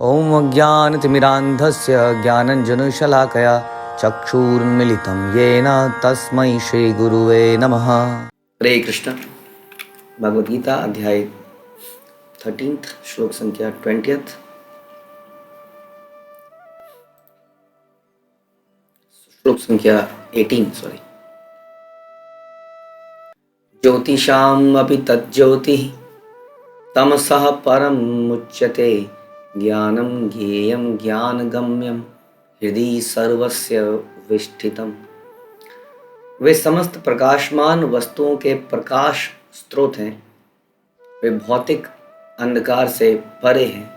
ॐ अज्ञानतिमिरान्धस्य ज्ञानञ्जनशलाकया चक्षुरुन्मीलितं येन तस्मै श्रीगुरुवे नमः। हरे कृष्ण। भगवद गीता अध्याय 13 श्लोक संख्या 20, श्लोक संख्या 18 ज्योतिषाम् अपि तज्ज्योतिः तमसः परं मुच्यते ज्ञानं ज्ञेयं ज्ञानगम्यं हृदि सर्वस्य विष्ठितम्। वे समस्त प्रकाशमान वस्तुओं के प्रकाश स्रोत हैं। वे भौतिक अंधकार से परे हैं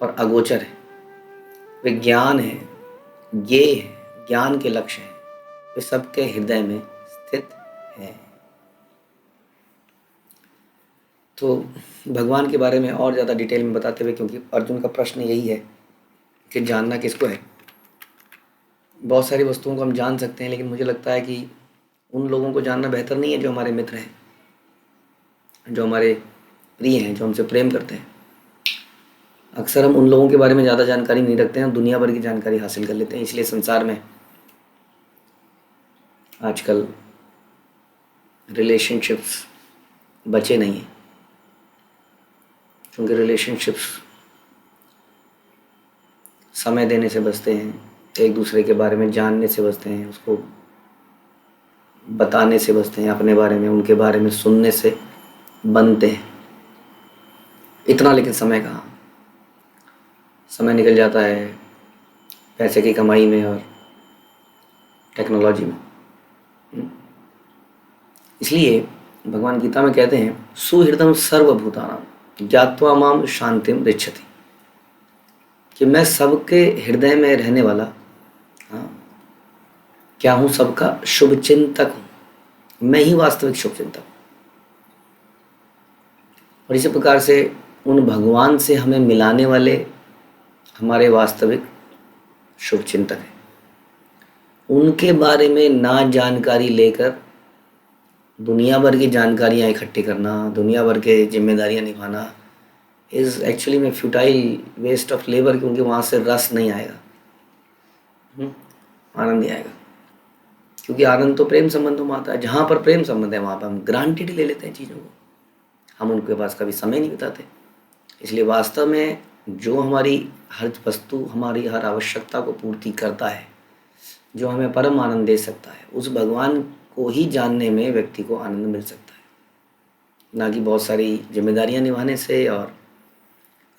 और अगोचर हैं। वे ज्ञान है, ज्ञेय है, ज्ञान के लक्ष्य हैं। वे सबके हृदय में स्थित हैं। तो भगवान के बारे में और ज़्यादा डिटेल में बताते हुए, क्योंकि अर्जुन का प्रश्न यही है कि जानना किसको है। बहुत सारी वस्तुओं को हम जान सकते हैं, लेकिन मुझे लगता है कि उन लोगों को जानना बेहतर नहीं है जो हमारे मित्र हैं, जो हमारे प्रिय हैं, जो हमसे प्रेम करते हैं। अक्सर हम उन लोगों के बारे में ज़्यादा जानकारी नहीं रखते हैं, दुनिया भर की जानकारी हासिल कर लेते हैं। इसलिए संसार में आजकल रिलेशनशिप्स बचे नहीं हैं, क्योंकि रिलेशनशिप्स समय देने से बचते हैं, एक दूसरे के बारे में जानने से बचते हैं, उसको बताने से बचते हैं, अपने बारे में उनके बारे में सुनने से बनते हैं। इतना लेकिन समय कहाँ, समय निकल जाता है पैसे की कमाई में और टेक्नोलॉजी में। इसलिए भगवान गीता में कहते हैं, सुहृदं सर्वभूतानां ज्ञात्वा माम शांतिम ऋच्छति, कि मैं सबके हृदय में रहने वाला क्या हूँ, सबका शुभ चिंतक हूँ। मैं ही वास्तविक शुभ चिंतक हूँ। और इसी प्रकार से उन भगवान से हमें मिलाने वाले हमारे वास्तविक शुभ चिंतक हैं। उनके बारे में ना जानकारी लेकर दुनिया भर की जानकारियाँ इकट्ठी करना, दुनिया भर के जिम्मेदारियाँ निभाना इज़ एक्चुअली में फ्यूटाइल वेस्ट ऑफ लेबर, क्योंकि वहाँ से रस नहीं आएगा, आनंद नहीं आएगा। क्योंकि आनंद तो प्रेम संबंधों में आता है। जहाँ पर प्रेम संबंध है वहाँ पर हम ग्रांटेड ले लेते हैं चीज़ों को, हम उनके पास कभी समय नहीं बिताते। इसलिए वास्तव में जो हमारी हर वस्तु, हमारी हर आवश्यकता को पूर्ति करता है, जो हमें परम आनंद दे सकता है, उस भगवान को ही जानने में व्यक्ति को आनंद मिल सकता है, ना कि बहुत सारी जिम्मेदारियां निभाने से। और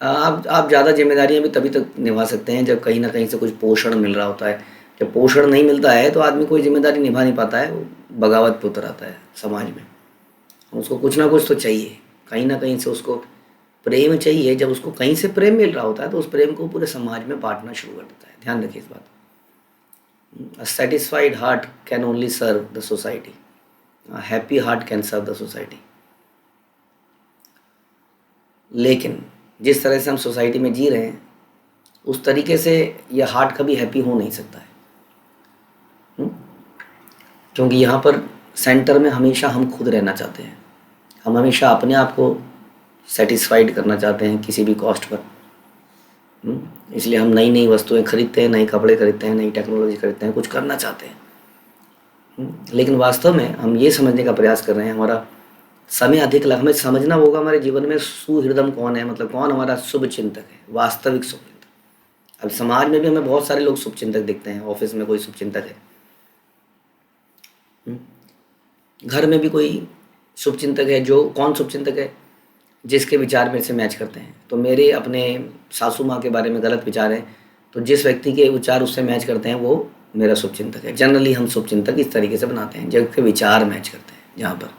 आप ज़्यादा जिम्मेदारियां भी तभी तक निभा सकते हैं जब कहीं ना कहीं से कुछ पोषण मिल रहा होता है। जब पोषण नहीं मिलता है तो आदमी कोई जिम्मेदारी निभा नहीं पाता है, वो बगावत पे उतर आता है समाज में। उसको कुछ ना कुछ तो चाहिए, कहीं ना कहीं से उसको प्रेम चाहिए। जब उसको कहीं से प्रेम मिल रहा होता है तो उस प्रेम को पूरे समाज में बांटना शुरू कर देता है। ध्यान रखिए इस बात। A satisfied heart can only serve the society. A happy heart can serve the society. लेकिन जिस तरह से हम सोसाइटी में जी रहे हैं, उस तरीके से यह हार्ट कभी हैप्पी हो नहीं सकता है। क्योंकि यहाँ पर सेंटर में हमेशा हम खुद रहना चाहते हैं। हम हमेशा अपने आप को सेटिस्फाइड करना चाहते हैं किसी भी कॉस्ट पर। इसलिए हम नई नई वस्तुएं खरीदते हैं, नए कपड़े खरीदते हैं, नई टेक्नोलॉजी खरीदते हैं, कुछ करना चाहते हैं। लेकिन वास्तव में हम ये समझने का प्रयास कर रहे हैं, हमारा समय अधिक लग, हमें समझना होगा हमारे जीवन में सुहृदम कौन है, मतलब कौन हमारा शुभ चिंतक है, वास्तविक शुभ चिंतक। अब समाज में भी हमें बहुत सारे लोग शुभ चिंतक दिखते हैं। ऑफिस में कोई शुभ चिंतक है, घर में भी कोई शुभ चिंतक है। जो कौन शुभ चिंतक है? जिसके विचार मेरे से मैच करते हैं। तो मेरे अपने सासू माँ के बारे में गलत विचार है, तो जिस व्यक्ति के विचार उससे मैच करते हैं वो मेरा शुभचिंतक है। जनरली हम शुभचिंतक इस तरीके से बनाते हैं, जिसके विचार मैच करते हैं। जहाँ पर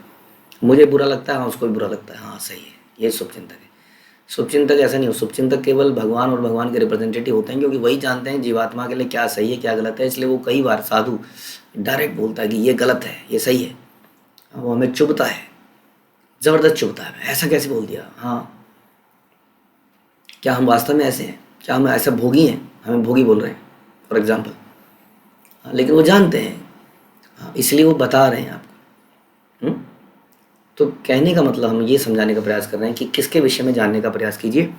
मुझे बुरा लगता है, हाँ उसको भी बुरा लगता है, हाँ सही है, ये शुभचिंतक है। शुभचिंतक ऐसा नहीं हो। शुभचिंतक केवल भगवान और भगवान के रिप्रेजेंटेटिव होते हैं, क्योंकि वही जानते हैं जीवात्मा के लिए क्या सही है क्या गलत है। इसलिए वो कई बार साधु डायरेक्ट बोलता है कि ये गलत है, ये सही है। वो हमें चुभता है, ज़बरदस्त चुभता है। ऐसा कैसे बोल दिया? हाँ, क्या हम वास्तव में ऐसे हैं? क्या हम ऐसा भोगी हैं? हमें भोगी बोल रहे हैं फॉर एग्जाम्पल। लेकिन वो जानते हैं, इसलिए वो बता रहे हैं आपको। तो कहने का मतलब हम ये समझाने का प्रयास कर रहे हैं कि किसके विषय में जानने का प्रयास कीजिए,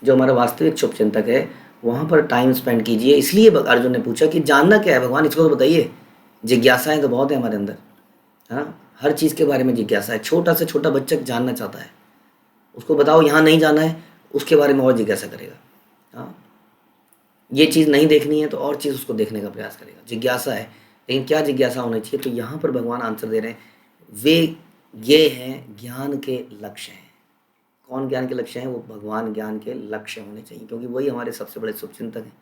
जो हमारा वास्तविक शुभचिंतक है वहाँ पर टाइम स्पेंड कीजिए। इसलिए अर्जुन ने पूछा कि जानना क्या है भगवान, इसको तो बताइए। जिज्ञासाएं तो बहुत है हमारे अंदर, हाँ, हर चीज़ के बारे में जिज्ञासा है। छोटा से छोटा बच्चा जानना चाहता है, उसको बताओ यहाँ नहीं जाना है, उसके बारे में और जिज्ञासा करेगा। हाँ, ये चीज़ नहीं देखनी है तो और चीज़ उसको देखने का प्रयास करेगा। जिज्ञासा है, लेकिन क्या जिज्ञासा होनी चाहिए? तो यहाँ पर भगवान आंसर दे रहे हैं, वे ये हैं ज्ञान के लक्ष्य हैं। कौन ज्ञान के लक्ष्य हैं? वो भगवान ज्ञान के लक्ष्य होने चाहिए, क्योंकि वही हमारे सबसे बड़े शुभचिंतक हैं।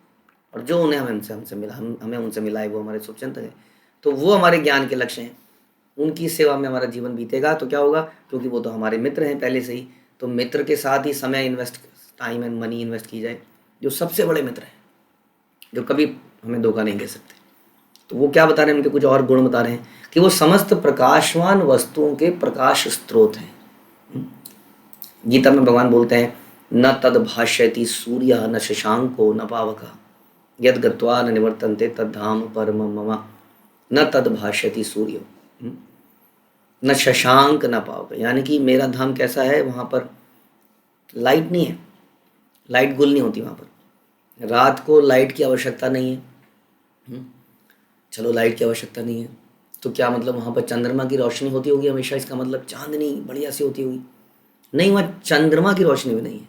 और जो उन्हें हमसे मिला, हमें उनसे मिला है, वो हमारे शुभचिंतक हैं। तो वो हमारे ज्ञान के लक्ष्य हैं, उनकी सेवा में हमारा जीवन बीतेगा। तो क्या होगा? क्योंकि वो तो हमारे मित्र हैं पहले से ही, तो मित्र के साथ ही समय invest, time and money invest की जाए, जो सबसे बड़े मित्र हैं, जो कभी हमें धोखा नहीं दे सकते। तो वो क्या बता रहे हैं? उनके कुछ और गुण बता रहे हैं कि वो समस्त प्रकाशवान वस्तुओं के प्रकाश स्रोत हैं। गीता में भगवान बोलते हैं, न तद भाष्यति सूर्य न शशांको न पावक यद गत्वा न निवर्तन्ते तद धाम परम मम। न तद भाष्यति सूर्य न शशांक न पावक, यानी कि मेरा धाम कैसा है? वहाँ पर लाइट नहीं है, लाइट गुल नहीं होती वहाँ पर। रात को लाइट की आवश्यकता नहीं है। चलो लाइट की आवश्यकता नहीं है तो क्या मतलब वहाँ पर चंद्रमा की रोशनी होती होगी हमेशा? इसका मतलब चांदनी बढ़िया सी होती होगी? नहीं, वहाँ चंद्रमा की रोशनी भी नहीं है।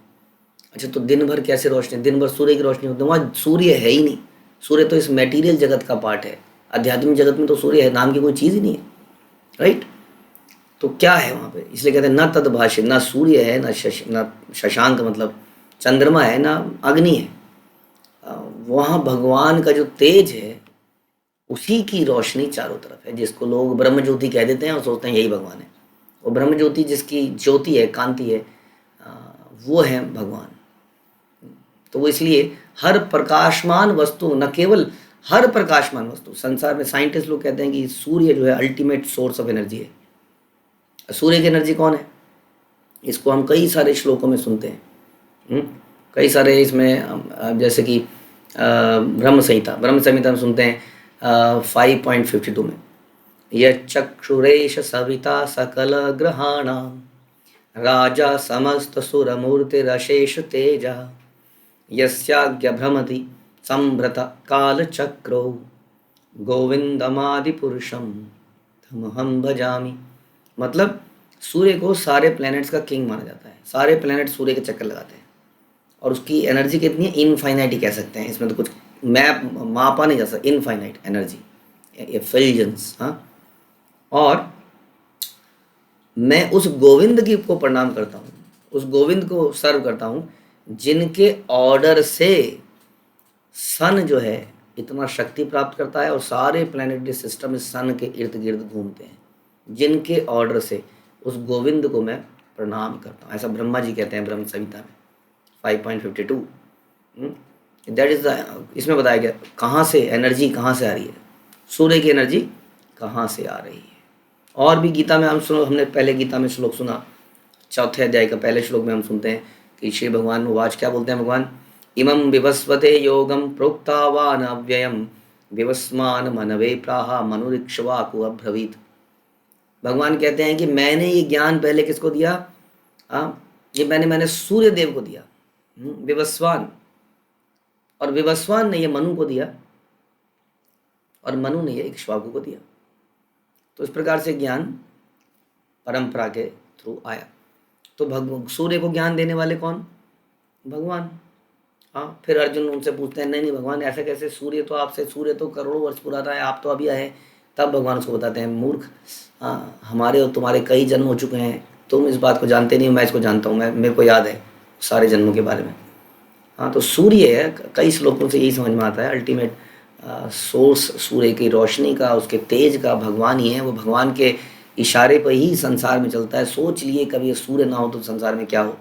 अच्छा, तो दिन भर कैसे रोशनी? दिन भर सूर्य की रोशनी होती है, वहाँ सूर्य है ही नहीं। सूर्य तो इस मटेरियल जगत का पार्ट है, आध्यात्मिक जगत में तो सूर्य है नाम की कोई चीज़ ही नहीं है, राइट? तो क्या है वहाँ पे? इसलिए कहते हैं न तद भाष्य, ना सूर्य है, न शशांक मतलब चंद्रमा है, ना अग्नि है। वहाँ भगवान का जो तेज है उसी की रोशनी चारों तरफ है, जिसको लोग ब्रह्म ज्योति कह देते हैं और सोचते हैं यही भगवान है। वो ब्रह्म ज्योति जिसकी ज्योति है, कांति है, वो है भगवान। तो वो इसलिए हर प्रकाशमान वस्तु, न केवल हर प्रकाशमान वस्तु, संसार में साइंटिस्ट लोग कहते हैं कि सूर्य जो है अल्टीमेट सोर्स ऑफ एनर्जी है। सूर्य की एनर्जी कौन है? इसको हम कई सारे श्लोकों में सुनते हैं। कई सारे इसमें जैसे कि ब्रह्म संहिता में सुनते हैं 5.52 में, यक्षुरेश सविता सकल ग्रहाणाम राजा समस्त सुरमूर्तिरशेष तेजा यस्याज्ञ भ्रमति संभ्रत काल चक्रो गोविंदमादि पुरुषम तमहम भजामि। मतलब सूर्य को सारे प्लैनेट्स का किंग माना जाता है। सारे प्लैनेट सूर्य के चक्कर लगाते हैं और उसकी एनर्जी कितनी है? इनफाइनाइट ही कह सकते हैं, इसमें तो कुछ मापा नहीं जा सकता। Infinite energy, effulgence. हाँ, और मैं उस गोविंद की को प्रणाम करता हूँ, उस गोविंद को सर्व करता हूँ जिनके ऑर्डर से सन जो है इतना शक्ति प्राप्त करता है और सारे प्लैनेटरी सिस्टम इस सन के इर्द गिर्द घूमते हैं। जिनके ऑर्डर से उस गोविंद को मैं प्रणाम करता हूँ, ऐसा ब्रह्मा जी कहते हैं ब्रह्म संहिता में 5.52। दैट इज द, इसमें बताया गया कहाँ से एनर्जी, कहाँ से आ रही है, सूर्य की एनर्जी कहाँ से आ रही है। और भी गीता में हमने पहले गीता में श्लोक सुना, चौथे अध्याय का पहले श्लोक में हम सुनते हैं कि श्री भगवान वाच क्या बोलते हैं भगवान, इमं विवस्वते योगम प्रोक्तावान अव्ययम विवस्मान मनवे प्राहा मनुरिक्ष्वाकु अब्रवीत। भगवान कहते हैं कि मैंने ये ज्ञान पहले किसको दिया? ये मैंने सूर्य देव को दिया, विवस्वान। और विवस्वान ने ये मनु को दिया और मनु ने ये इक्ष्वाकु को दिया। तो इस प्रकार से ज्ञान परंपरा के थ्रू आया। तो सूर्य को ज्ञान देने वाले कौन? भगवान। हाँ, फिर अर्जुन उनसे पूछते हैं, नहीं भगवान ऐसा कैसे? सूर्य तो करोड़ों वर्ष पुराना है, आप तो अभी आए। तब भगवान उसको बताते हैं, मूर्ख, हाँ हमारे और तुम्हारे कई जन्म हो चुके हैं, तुम इस बात को जानते नहीं हो, मैं इसको जानता हूँ, मेरे को याद है सारे जन्मों के बारे में। हाँ, तो सूर्य है, कई श्लोकों से यही समझ में आता है, अल्टीमेट सोर्स सूर्य की रोशनी का, उसके तेज का भगवान ही है। वो भगवान के इशारे पर ही संसार में चलता है। सोच लिए कभी सूर्य ना हो तो संसार में क्या हो,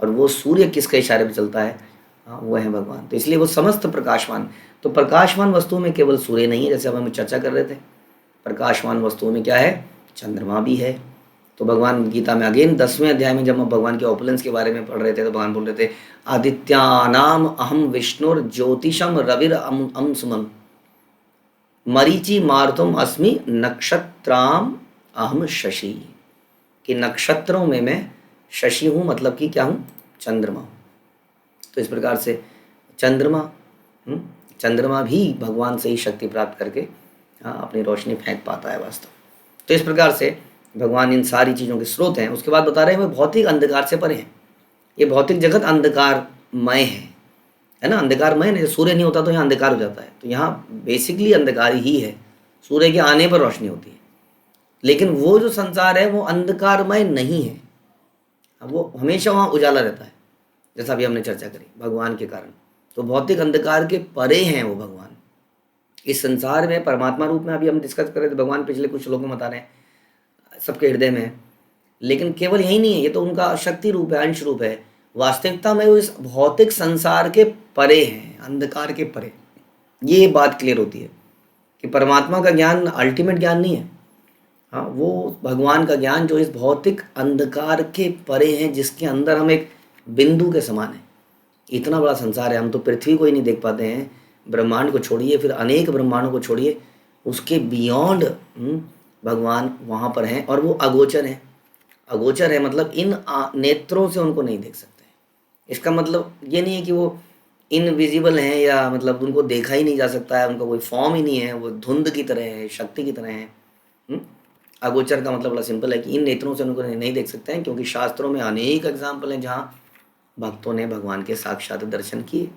और वो सूर्य किसके इशारे पर चलता है? हाँ, वो है भगवान। तो इसलिए वो समस्त प्रकाशवान। तो प्रकाशवान वस्तुओं में केवल सूर्य नहीं है, जैसे अब हम चर्चा कर रहे थे, प्रकाशवान वस्तुओं में क्या है? चंद्रमा भी है। तो भगवान गीता में अगेन 10वें अध्याय में जब हम भगवान के ऑपुलेंस के बारे में पढ़ रहे थे तो भगवान बोल रहे थे, आदित्यानाम अहम विष्णुर ज्योतिषम रविर अंशुमम मरीचि मारुतम अस्मि नक्षत्राम अहम शशि। कि नक्षत्रों में मैं शशि हूँ, मतलब कि क्या हूँ? चंद्रमा हूँ। तो इस प्रकार से चंद्रमा चंद्रमा भी भगवान से ही शक्ति प्राप्त करके अपनी रोशनी फेंक पाता है वास्तव। तो इस प्रकार से भगवान इन सारी चीज़ों के स्रोत हैं। उसके बाद बता रहे हैं वे भौतिक अंधकार से परे हैं। ये भौतिक जगत अंधकारमय है ना, अंधकारमय नहीं। सूर्य नहीं होता तो यहाँ अंधकार हो जाता है, तो यहाँ बेसिकली अंधकार ही है। सूर्य के आने पर रोशनी होती है, लेकिन वो जो संसार है वो अंधकारमय नहीं है, वो हमेशा वहाँ उजाला रहता है, जैसा अभी हमने चर्चा करी भगवान के कारण। तो भौतिक अंधकार के परे हैं वो भगवान। इस संसार में परमात्मा रूप में अभी हम डिस्कस कर रहे थे, भगवान पिछले कुछ श्लोकों में बता रहे हैं सबके हृदय में है, लेकिन केवल यही नहीं है, ये तो उनका शक्ति रूप है, अंश रूप है। वास्तविकता में वो इस भौतिक संसार के परे हैं, अंधकार के परे। ये बात क्लियर होती है कि परमात्मा का ज्ञान अल्टीमेट ज्ञान नहीं है, हाँ, वो भगवान का ज्ञान जो इस भौतिक अंधकार के परे हैं, जिसके अंदर हम एक बिंदु के समान है। इतना बड़ा संसार है, हम तो पृथ्वी को ही नहीं देख पाते हैं, ब्रह्मांड को छोड़िए, फिर अनेक ब्रह्मांडों को छोड़िए, उसके बियॉन्ड भगवान वहाँ पर हैं, और वो अगोचर हैं। अगोचर है मतलब इन नेत्रों से उनको नहीं देख सकते। इसका मतलब ये नहीं है कि वो इनविजिबल हैं, या मतलब उनको देखा ही नहीं जा सकता है, उनका कोई फॉर्म ही नहीं है, वो धुंध की तरह है, शक्ति की तरह है। अगोचर का मतलब बड़ा सिंपल है कि इन नेत्रों से उनको नहीं देख सकते हैं, क्योंकि शास्त्रों में अनेक एग्जाम्पल हैं जहाँ भक्तों ने भगवान के साक्षात दर्शन किए,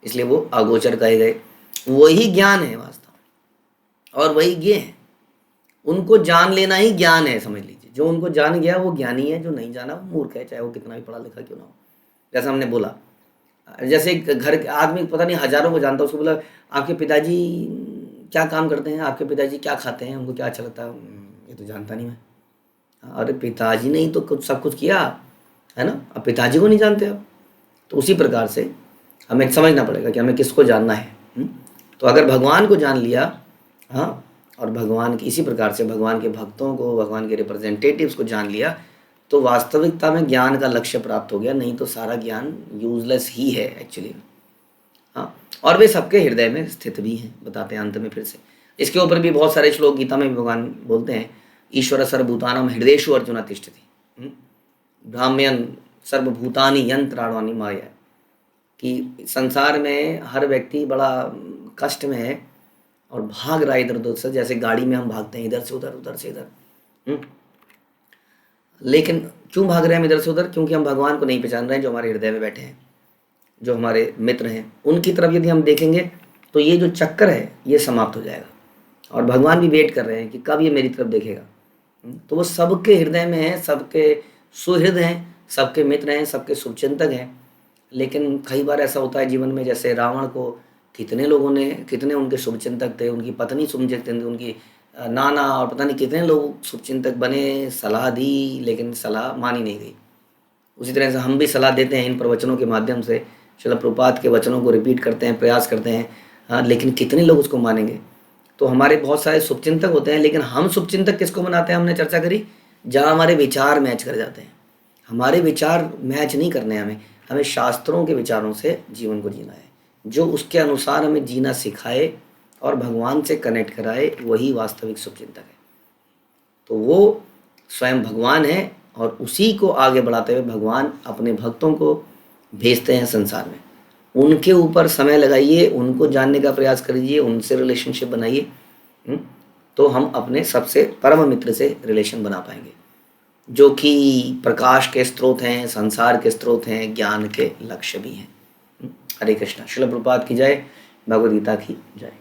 इसलिए वो अगोचर कहे गए। वही ज्ञान है वास्तव, और वही ज्ञ है। उनको जान लेना ही ज्ञान है, समझ लीजिए। जो उनको जान गया वो ज्ञानी है, जो नहीं जाना वो मूर्ख है, चाहे वो कितना भी पढ़ा लिखा क्यों ना हो। जैसा हमने बोला, जैसे घर के आदमी पता नहीं हजारों को जानता है, उसको बोला आपके पिताजी क्या काम करते हैं, आपके पिताजी क्या खाते हैं, उनको क्या अच्छा लगता है, ये तो जानता नहीं मैं। अरे पिताजी ने ही तो कुछ सब कुछ किया है ना, अब पिताजी को नहीं जानते आप। तो उसी प्रकार से हमें समझना पड़ेगा कि हमें किसको जानना है। तो अगर भगवान को जान लिया, हाँ, और भगवान की इसी प्रकार से भगवान के भक्तों को, भगवान के रिप्रेजेंटेटिव्स को जान लिया, तो वास्तविकता में ज्ञान का लक्ष्य प्राप्त हो गया। नहीं तो सारा ज्ञान यूजलेस ही है एक्चुअली, हाँ। और वे सबके हृदय में स्थित भी हैं, बताते हैं अंत में फिर से। इसके ऊपर भी बहुत सारे श्लोक गीता में भी भगवान बोलते हैं, ईश्वर सर्वभूतानां हृदयेषु अर्जुन तिष्ठति, ब्राह्मण सर्वभूतानि यंत्राणानि माया, कि संसार में हर व्यक्ति बड़ा कष्ट में है और भाग रहा है इधर उधर से, जैसे गाड़ी में हम भागते हैं इधर से उधर, उधर से इधर। लेकिन क्यों भाग रहे हैं हम इधर से उधर? क्योंकि हम भगवान को नहीं पहचान रहे हैं, जो हमारे हृदय में बैठे हैं, जो हमारे मित्र हैं। उनकी तरफ यदि हम देखेंगे तो ये जो चक्कर है ये समाप्त हो जाएगा, और भगवान भी वेट कर रहे हैं कि कब ये मेरी तरफ देखेगा। तो वो सबके हृदय में है, सबके सुहृद हैं, सबके मित्र हैं, सबके शुभचिंतक हैं। लेकिन कई बार ऐसा होता है जीवन में, जैसे रावण को कितने लोगों ने, कितने उनके शुभचिंतक थे, उनकी पत्नी शुभचिंतक थी, उनकी नाना और पता नहीं कितने लोग शुभचिंतक बने, सलाह दी, लेकिन सलाह मानी नहीं गई। उसी तरह से हम भी सलाह देते हैं इन प्रवचनों के माध्यम से, श्रील प्रभुपाद के वचनों को रिपीट करते हैं, प्रयास करते हैं, हाँ, लेकिन कितने लोग उसको मानेंगे। तो हमारे बहुत सारे शुभचिंतक होते हैं, लेकिन हम शुभचिंतक किसको बनाते हैं? हमने चर्चा करी, जहाँ हमारे विचार मैच कर जाते हैं। हमारे विचार मैच नहीं करने हैं, हमें शास्त्रों के विचारों से जीवन को जीना है, जो उसके अनुसार हमें जीना सिखाए और भगवान से कनेक्ट कराए, वही वास्तविक शुभचिंतक है। तो वो स्वयं भगवान है, और उसी को आगे बढ़ाते हुए भगवान अपने भक्तों को भेजते हैं संसार में। उनके ऊपर समय लगाइए, उनको जानने का प्रयास करिए, उनसे रिलेशनशिप बनाइए, तो हम अपने सबसे परम मित्र से रिलेशन बना पाएंगे, जो कि प्रकाश के स्रोत हैं, संसार के स्रोत हैं, ज्ञान के लक्ष्य भी हैं। हरे कृष्णा। श्रील प्रभुपाद की जय, भगवद गीता की जय।